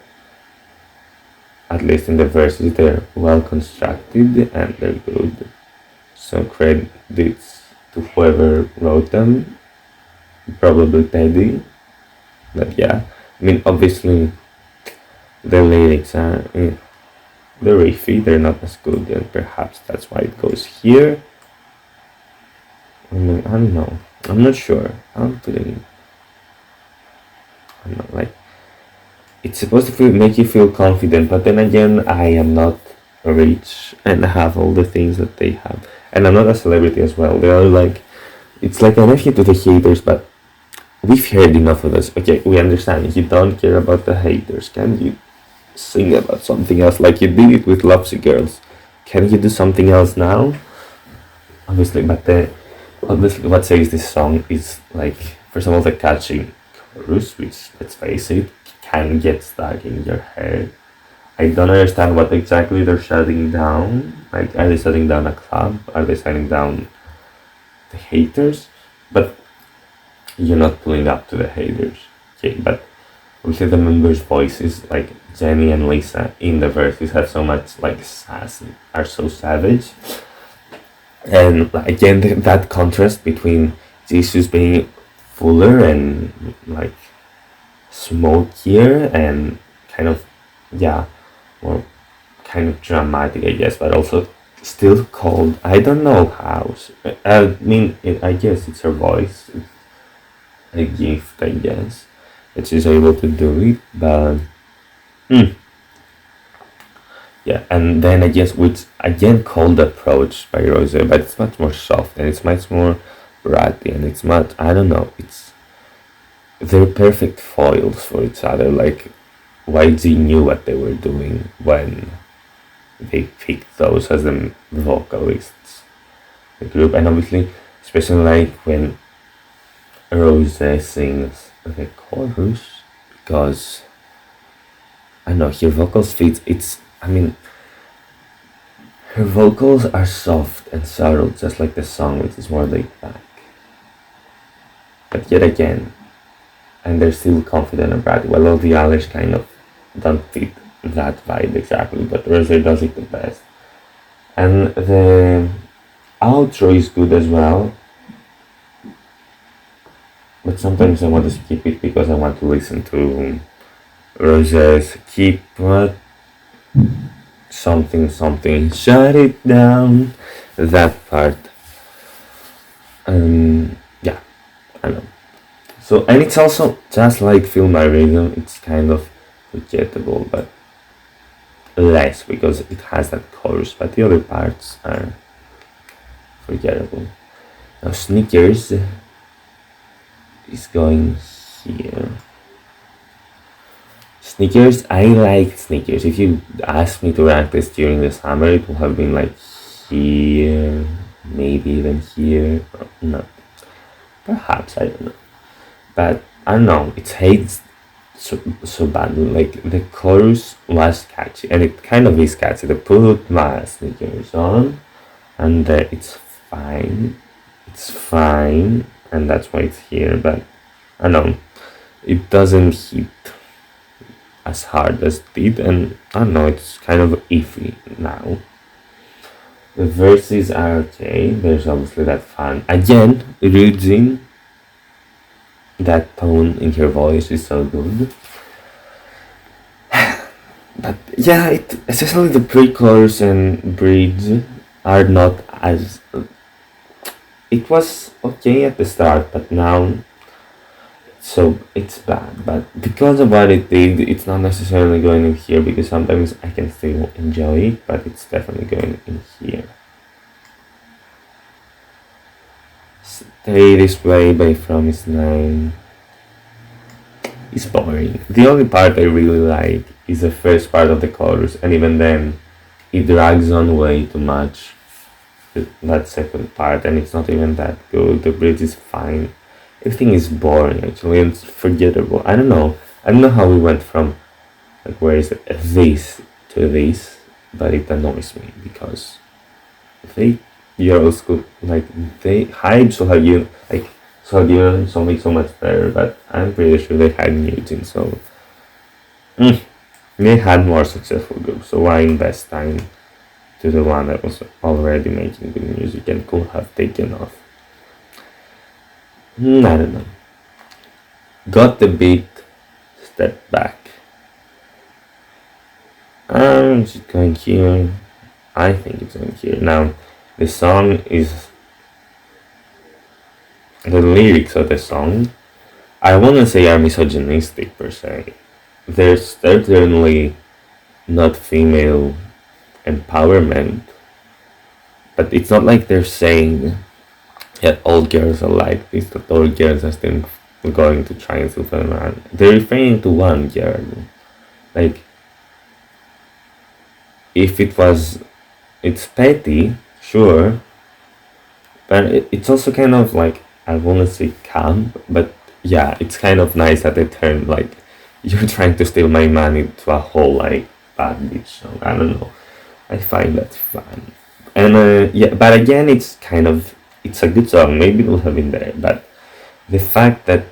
at least in the verses. They're well constructed and they're good. So credits to whoever wrote them, probably Teddy. But yeah, I mean obviously the lyrics are they're iffy, they're not as good, and perhaps that's why it goes here. I mean, I don't know. I'm not sure. I'll put it in. I'm not like, it's supposed to make you feel confident, but then again, I am not rich and have all the things that they have, and I'm not a celebrity as well. They are like, it's like a nephew to the haters, but we've heard enough of this. Okay, we understand. You don't care about the haters, can you? Sing about something else, like you did it with Lovesy Girls. Can you do something else now? Obviously, but obviously what saves this song is like, first of all, the catchy chorus, which, let's face it, can get stuck in your head. I don't understand what exactly they're shutting down. Like, are they shutting down a club? Are they shutting down the haters? But you're not pulling up to the haters. Okay, but obviously the members' voices, like Jenny and Lisa in the verses, have so much like sass, are so savage. And again, that contrast between Jesus being fuller and like smokier and kind of, yeah, more kind of dramatic, I guess, but also still cold. I don't know how. I mean, I guess it's her voice. It's a gift, I guess, that she's able to do it. But yeah, and then I guess with again cold approach by Rose, but it's much more soft and it's much more bratty and it's much, I don't know. It's they're perfect foils for each other. Like YG knew what they were doing when they picked those as the vocalists, the group, and obviously, especially like when Rose sings the chorus, because I know her vocals fit. It's, I mean, her vocals are soft and subtle, just like the song, which is more laid back. But yet again, and they're still confident about it, while all the others kind of don't fit that vibe exactly, but Rose does it the best. And the outro is good as well, but sometimes I want to skip it because I want to listen to Rose's keep what something something shut it down, that part. Yeah, I know. So, and it's also just like Feel My Rhythm, it's kind of forgettable, but less because it has that chorus, but the other parts are forgettable. Now Sneakers is going here. Sneakers, I like Sneakers. If you asked me to rank this during the summer, it would have been like here, maybe even here. No, perhaps, I don't know. But I don't know, it hates so badly. Like the chorus was catchy, and it kind of is catchy. They put my sneakers on, and it's fine. It's fine, and that's why it's here. But I don't know, it doesn't hit as hard as it did, and I don't know, it's kind of iffy now. The verses are okay. There's obviously that fun. Again, Ryujin, that tone in her voice is so good. But yeah, especially the pre-chorus and bridge are not as. It was okay at the start, but now, so it's bad. But because of what it did, it's not necessarily going in here because sometimes I can still enjoy it, but it's definitely going in here. Stay This Way by Promise 9 is boring. The only part I really like is the first part of the chorus, and even then, it drags on way too much. That second part, and it's not even that good. The bridge is fine. Everything is boring actually, and it's forgettable. I don't know how we went from like where is it this to this, but it annoys me because you're old school, like they HYBE so have you like so given something so much better, but I'm pretty sure they had Newton, so they had more successful groups, so why invest time to the one that was already making good music and could have taken off? I don't know. Got the beat, step back. Is it going here? I think it's going here. Now, the song is. The lyrics of the song, I wouldn't say are misogynistic per se. They're certainly not female empowerment, but it's not like they're saying that all girls are like this, that all girls are still going to try and fulfill a man. They're referring to one girl. Like, if it's petty, sure, but it's also kind of like, I wouldn't say camp, but yeah, it's kind of nice that they turn like, you're trying to steal my money to a whole like bad bitch song. I don't know. I find that fun. And yeah, but again, it's a good song. Maybe it would have been there, but the fact that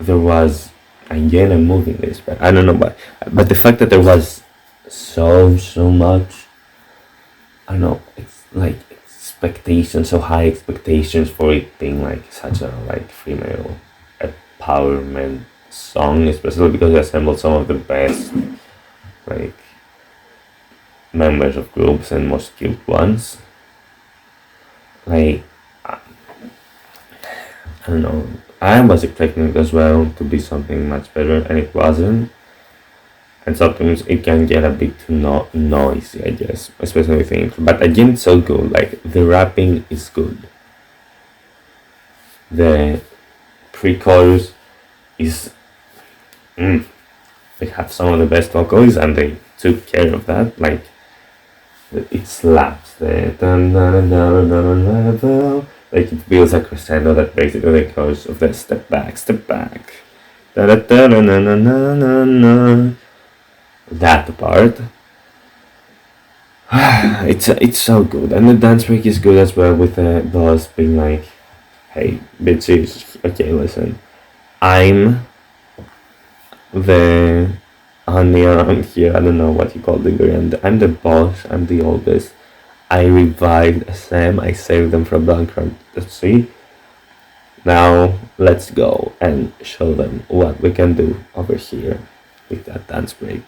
there was, again, I'm moving this, but I don't know, but the fact that there was so much, I don't know, it's like it's expectations, so high expectations for it being like such a like female empowerment song, especially because it assembled some of the best like members of groups and most skilled ones. Like I don't know, I was expecting it as well to be something much better, and it wasn't. And sometimes it can get a bit too noisy, I guess, especially with the intro. But again, it's so good. Like the rapping is good. The pre-chorus is they have some of the best vocals, and they took care of that. Like it slaps. The dun, dun, dun, dun, dun, dun, dun, like it builds a crescendo that basically the chorus of the step back, step back. Da, da, da, da, da, da, da, da, da. That part. It's so good, and the dance break is good as well, with the boss being like, "Hey, bitches, okay, listen, I'm the honey around here. I don't know what you call the grand. I'm the boss. I'm the oldest. I revived Sam. I saved them from bankruptcy. Now let's go and show them what we can do over here with that dance break."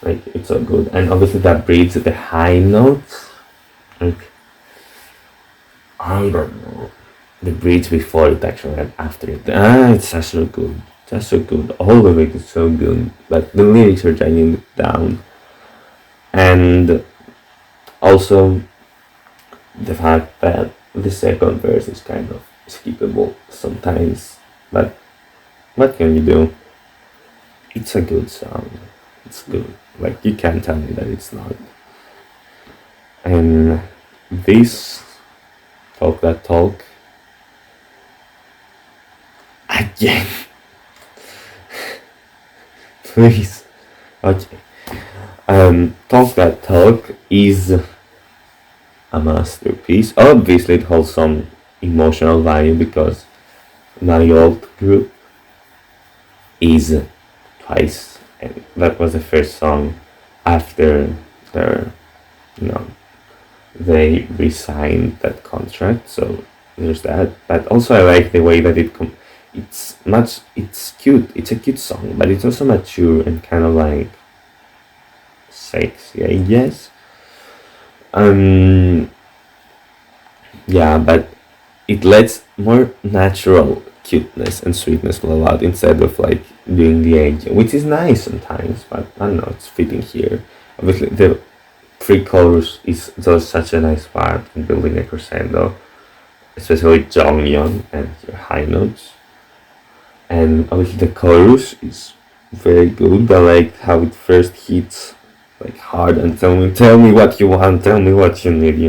Like it's so good, and obviously that breeds the high notes. Like I don't know, the bridge before it actually and after it. It's just so good, just so good. All of it is so good, but the lyrics are dragging it down, and also the fact that the second verse is kind of skippable sometimes. But what can you do? It's a good song. It's good. Like you can't tell me that it's not. And this talk that talk again. Please. Okay. Talk that talk is a masterpiece. Obviously it holds some emotional value because my old group is twice, and that was the first song after their, they resigned that contract. So there's that. But also I like the way that it's cute. It's a cute song, but it's also mature and kind of like sexy, I guess. Yeah, but it lets more natural cuteness and sweetness flow out instead of like doing the age, which is nice sometimes, but I don't know, it's fitting here. Obviously the pre-chorus does such a nice part in building a crescendo, especially Jonghyun and your high notes. And obviously the chorus is very good. I like how it first hits like hard and tell me what you want, tell me what you need,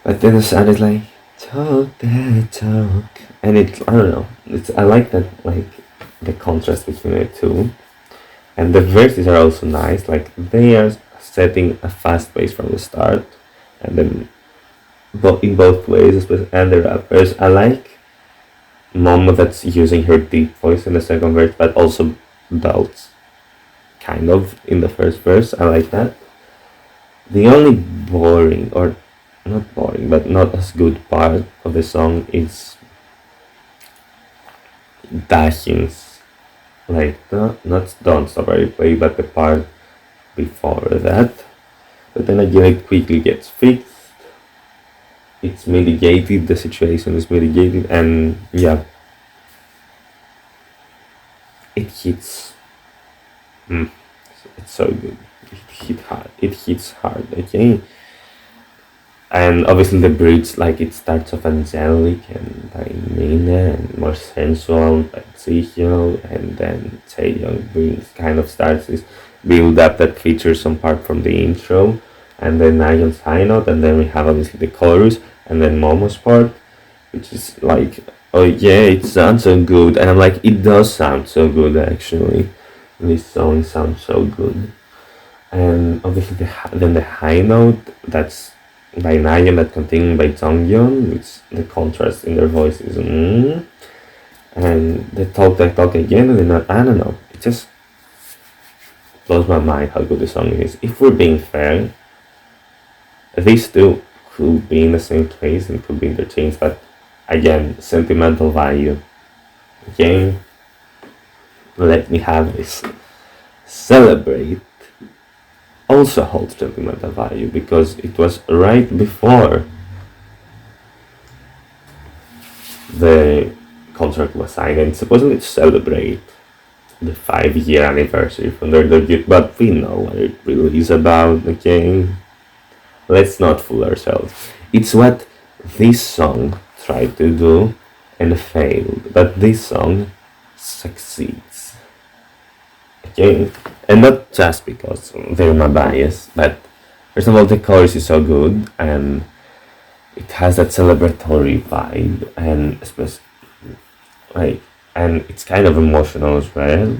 But then the sound is like talk that talk, and I don't know. I like that, like the contrast between the two, and the verses are also nice. Like they are setting a fast pace from the start, and then in both ways, especially and the rappers. I like Momo that's using her deep voice in the second verse, but also belts kind of in the first verse. I like that. The only boring, or not boring, but not as good part of the song is Dashin's, like not Don't Stop I Play, but the part before that. But then again, it quickly gets fixed. It's mitigated. The situation is mitigated, and yeah, it hits. It's so good. It hits hard. Okay. And obviously the bridge, like it starts off angelic and by Mina, and more sensual by Zihyul, and then Taeyong kind of starts this build up that features some part from the intro, and then Nayeon's high note, and then we have obviously the chorus, and then Momo's part, which is like, oh yeah, it sounds so good, and I'm like, it does sound so good actually. This song sounds so good, and obviously then the high note that's by Nayeon that continued by Jonghyun, which the contrast in their voices, and they talk again, and then I don't know, it just blows my mind how good the song is. If we're being fair, these two could be in the same place and could be interchanged, but again, sentimental value. Okay, let me have this. Celebrate also holds sentimental value because it was right before the contract was signed and supposedly to celebrate the 5-year anniversary from their debut, but we know what it really is about, okay? Let's not fool ourselves. It's what this song tried to do and failed, but this song succeeds. Okay? And not just because they're my bias, but first of all, the chorus is so good and it has that celebratory vibe and and it's kind of emotional as well.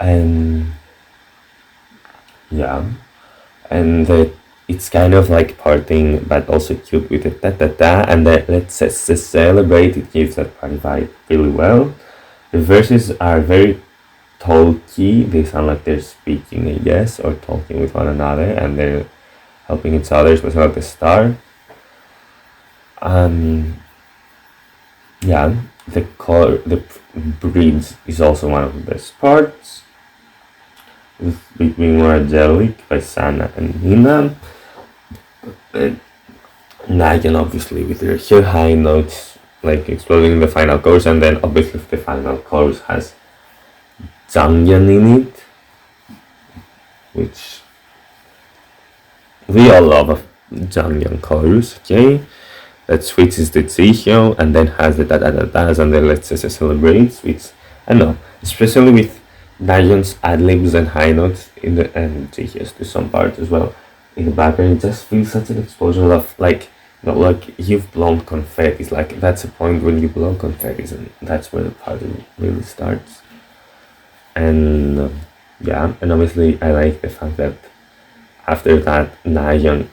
And yeah, and it's kind of like partying but also cute with the ta ta ta and the let's celebrate. It gives that party vibe really well. The verses are very talky, they sound like they're speaking, I guess, or talking with one another and they're helping each other, especially at the start. Yeah, the bridge is also one of the best parts, with Between More Angelic by Sana and Nina. Nayan obviously with her high notes like exploding in the final chorus, and then obviously the final chorus has Jangyeon in it, which we all love a Jangyeon chorus, okay? That switches to Zihyeo and then has the da da da da's and then let's say celebrates, which I know, especially with Nayeon's ad libs and high notes in the and Zihyeo to some parts as well in the background. It just feels such an explosion of like you've blown confetti. It's like that's a point when you blow confetti and that's where the party really starts. And yeah, and obviously I like the fact that after that Nayeon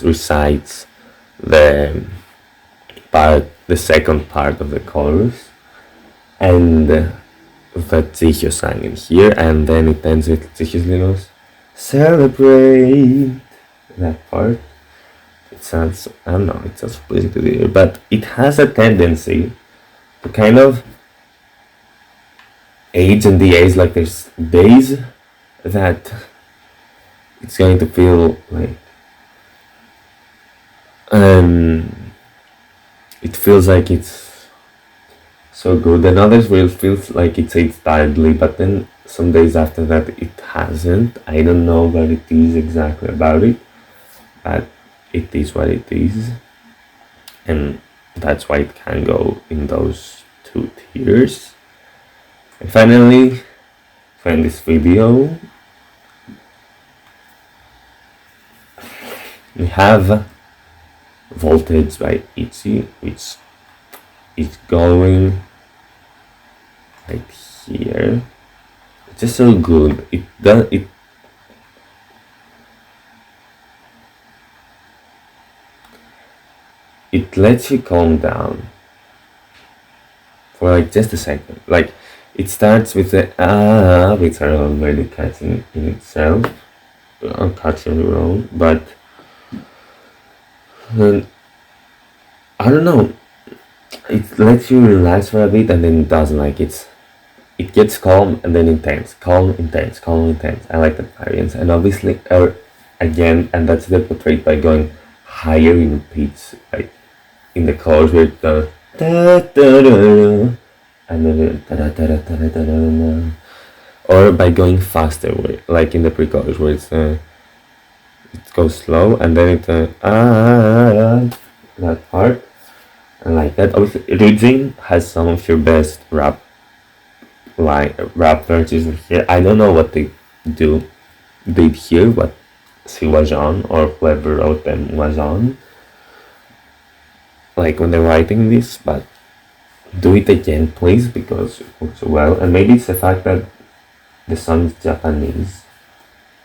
recites the second part of the chorus, and that Zihyeo sang in here, and then it ends with Zihyo's little celebrate. That part, it sounds, I don't know, it sounds pleasing to the ear, but it has a tendency to kind of age and de-age, like there's days that it's going to feel like it feels like it's so good, and others will feel like it's aged tiredly, but then some days after that it hasn't. I don't know what it is exactly about it, but it is what it is, and that's why it can go in those two tiers. And finally, find this video. We have Voltage by ITZY, which is going right here. It's just so good. It lets you calm down for like just a second. Like it starts with the which are already catching in itself, catching your own, but I don't know. It lets you relax for a bit, and then it doesn't. Like it gets calm and then intense, calm, intense, calm, intense. I like that variance, and obviously, again, and that's portrayed by going higher in pitch, like in the chorus where it goes da da da, and then da da da da da da, or by going faster, like in the pre-chorus where it goes slow and then it that part. And like that, obviously, Ryujin has some of your best rap verses here. I don't know what they did here, what Siwajan or whoever wrote them was on, like when they're writing this, but do it again, please, because it works so well. And maybe it's the fact that the song is Japanese,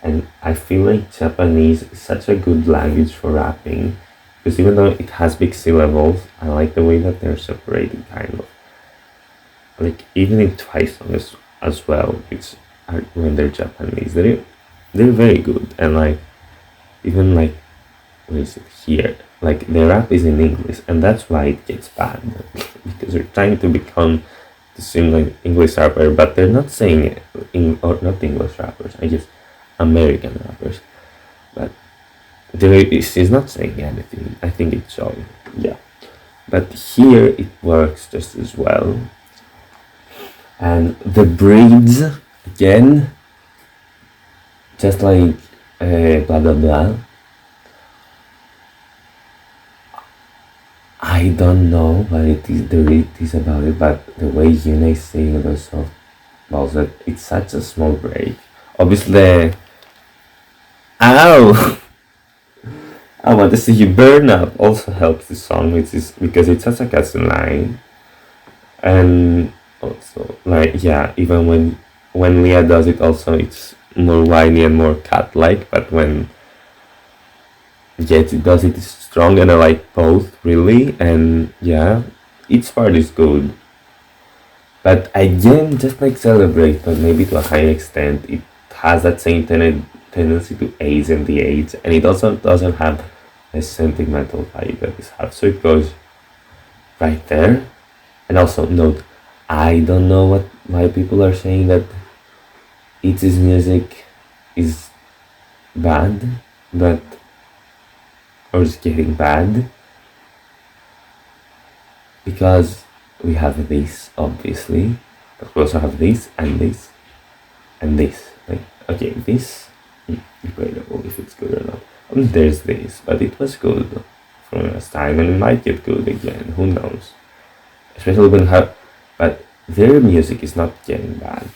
and I feel like Japanese is such a good language for rapping, because even though it has big syllables, I like the way that they're separated, kind of. Like even in Twice songs as well, which are when they're Japanese, they're very good, and like even like, what is it here? Like the rap is in English, and that's why it gets banned because they're trying to become the same like English rapper, but they're not saying it or not English rappers. I guess American rappers, but she's not saying anything. I think it's showing, yeah. But here it works just as well. And the breeds again, just like blah blah blah. I don't know what it is, the read is about it, but the way Yuna is saying those softballs, that it's such a small break. Obviously, ow! I want to see you burn up also helps the song, which is because it's such a custom line. And also, like, yeah, even when Leah does it also, it's more whiny and more cat-like, but when Jet does it, it's strong, and I like both, really, and yeah, each part is good. But again, just like Celebrate, but maybe to a higher extent, it has that same tendency to age and the age, and it also doesn't have a sentimental vibe that this has, so it goes right there. And also note, I don't know why people are saying that its music is bad, but or is getting bad, because we have this obviously, but we also have this and this and this. Like, okay, this debatable if it's good or not. And there's this, but it was good for last time, and it might get good again. Who knows? Especially when but their music is not getting bad.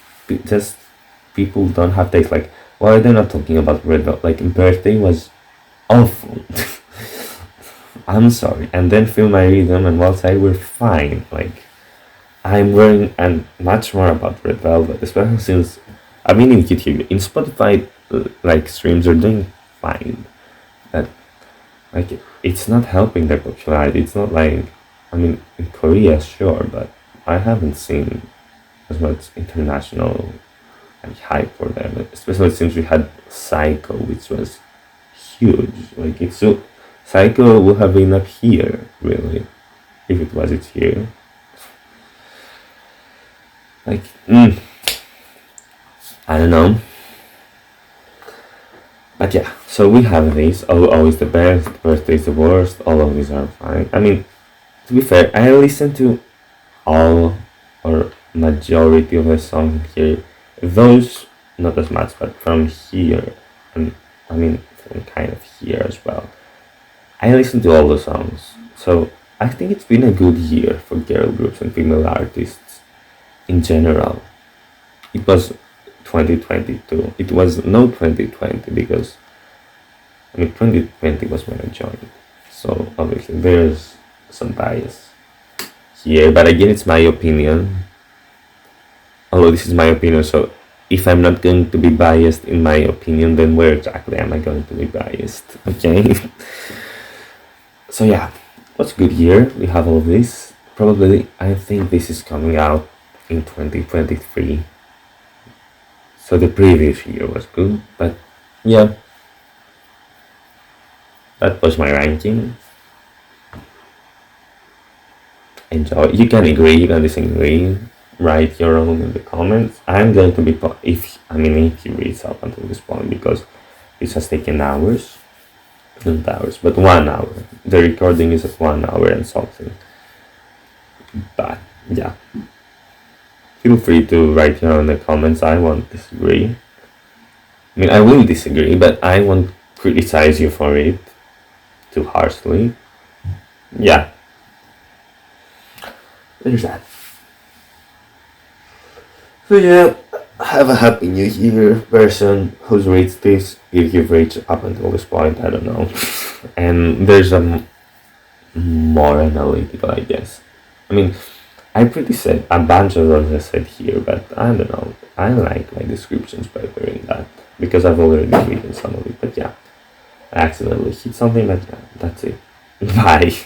Just people don't have taste. Like, why are they not talking about Red Velvet? Like, Birthday was awful. I'm sorry. And then Feel My Rhythm and Wild Side were fine. Like, I'm worrying and much more about Red Velvet, especially since in YouTube, in Spotify, like streams are doing fine. That like it's not helping their popularity. It's not like in Korea, sure, but I haven't seen as much international hype for them, especially since we had Psycho, which was huge. Like, it's so Psycho would have been up here, really, if it was it here. Like, I don't know. But yeah, so we have these. Oh is the best, Birthday is the worst. All of these are fine. To be fair, I listened to all or majority of the songs here. Those, not as much, but from here, and from kind of here as well. I listened to all the songs, so I think it's been a good year for girl groups and female artists in general. It was 2022. It was no 2020 because 2020 was when I joined. So obviously there's some bias here, but again, it's my opinion. Although this is my opinion, so if I'm not going to be biased in my opinion, then where exactly am I going to be biased? Okay. So yeah, what's good year? We have all of this. Probably, I think this is coming out in 2023. So the previous year was good, but yeah, that was my ranking. Enjoy. You can agree, you can disagree. Write your own in the comments. I'm going to be if you reach up until this point, because this has taken hours, not hours, but 1 hour. The recording is at 1 hour and something. But yeah, feel free to write your own in the comments. I won't disagree. I will disagree, but I won't criticize you for it too harshly. Yeah, there's that. So yeah, have a happy new year, person who's reached this, if you've reached up until this point, I don't know. And there's a more analytical, I guess. I pretty said a bunch of those I said here, but I don't know. I like my descriptions better in that, because I've already written some of it. But yeah, I accidentally hit something, but yeah, that's it. Bye.